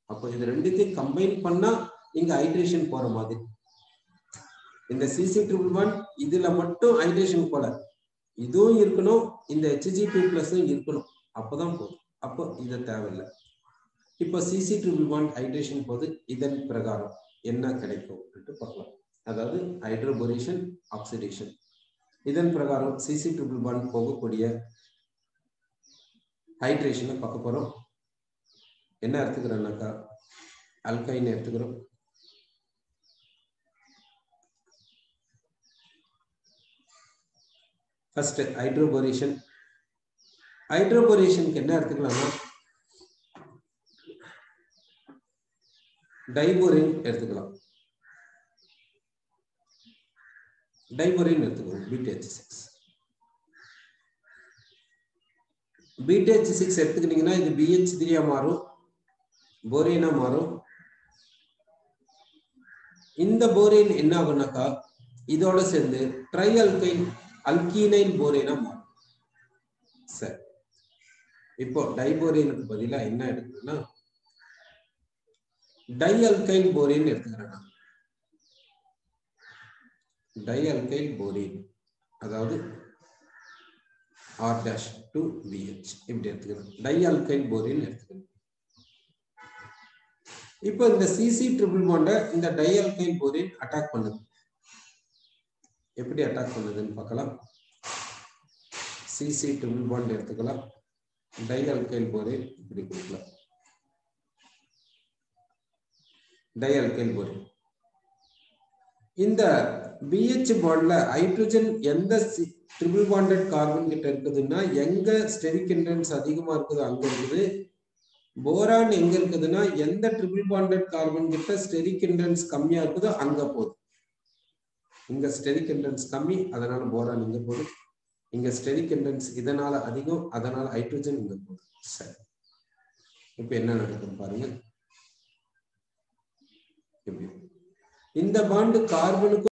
அப்போ இது ரெண்டுத்தையும் கம்பைன் பண்ணா இங்க ஹைட்ரேஷன் போற மாதிரி. இந்த சிசி ட்ரிபிள் பாண்ட் இதுல மட்டும் ஹைட்ரேஷன் போல, இதுவும் இருக்கணும், இந்த Hg2+ இருக்கணும், அப்பதான் போதும். அப்போ இது தேவையில்லை. இப்போ சிசி ட்ரிபிள் பாண்ட் ஹைட்ரேஷன் போது இதன் பிரகாரம் என்ன கிடைக்கும் பார்க்கலாம். அதாவது ஹைட்ரோபோரேஷன் ஆக்சிடேஷன், இதன் பிரகாரம் சிசி ட்ரிபிள் பாண்ட் போகக்கூடிய ஹைட்ரேஷனை பார்க்க போறோம். என்ன எடுத்துக்கிறோம்னாக்கா அல்கைன் எடுத்துக்கிறோம். First hydroboration. ஹைட்ரோபோரேஷனுக்கு என்ன எடுத்துக்கலாம்னா டைபோரேன் எடுத்துக்கலாம். டைபோரேன் எடுத்துக்கிறோம். BTH6 எடுத்துக்கிட்டீங்கன்னா இது BH3 மாறும், போரேனா மாறும். இந்த போரேன் என்ன ஆகும்னாக்கா இதோட சேர்ந்து ட்ரை அல்கீனைல் போரேனா மாறும். சரி, இப்போ டைபோரேனுக்கு பதிலா என்ன எடுக்கணும்னா டைஅல்கைல் போரேன் எடுத்துக்கிறேன். டைஅல்கைல் போரேன், அதாவது R'2BH இப்படி எடுத்துக்கிறேன். டைஅல்கைல் போரேன் எடுத்துக்கிறேன். இப்போ இந்த சிசி ட்ரிபிள் பாண்ட இந்த டைஅல்கைல் போரேன் அட்டாக் பண்ணுது. எப்படி அட்டாக் பண்ணுதுன்னு பார்க்கலாம். சிசி ட்ரிபிள் பாண்ட் எடுத்துக்கலாம். டைஅல்கைல் போரேன் இப்படி கொடுக்கலாம். டைஅல்கைல் போரேன் இந்த BH பாண்ட்ல ஹைட்ரஜன் எந்த ட்ரிபிள் பாண்டட் கார்பன் கிட்ட இருக்குதுன்னா எங்க ஸ்டெரிக் ஹிண்ட்ரன்ஸ் அதிகமா இருக்குது அங்க இருக்குது. போரான் எங்க இருக்குதுன்னா எந்த ட்ரிபிள் பாண்டட் கார்பன் கிட்ட ஸ்டெரிக் ஹிண்ட்ரன்ஸ் கம்மியா இருக்குதோ அங்க போகுது. இங்க ஸ்டெரிக் ஹிண்ட்ரன்ஸ் கம்மி, அதனால போரான் இங்க போகுது. இங்க ஸ்டெரிக் ஹிண்ட்ரன்ஸ் இதனால அதிகம், அதனால ஹைட்ரஜன் இங்க போகுது. சரி, இப்ப என்ன நடக்குது பாருங்க. இந்த பாண்ட் கார்பனுக்கு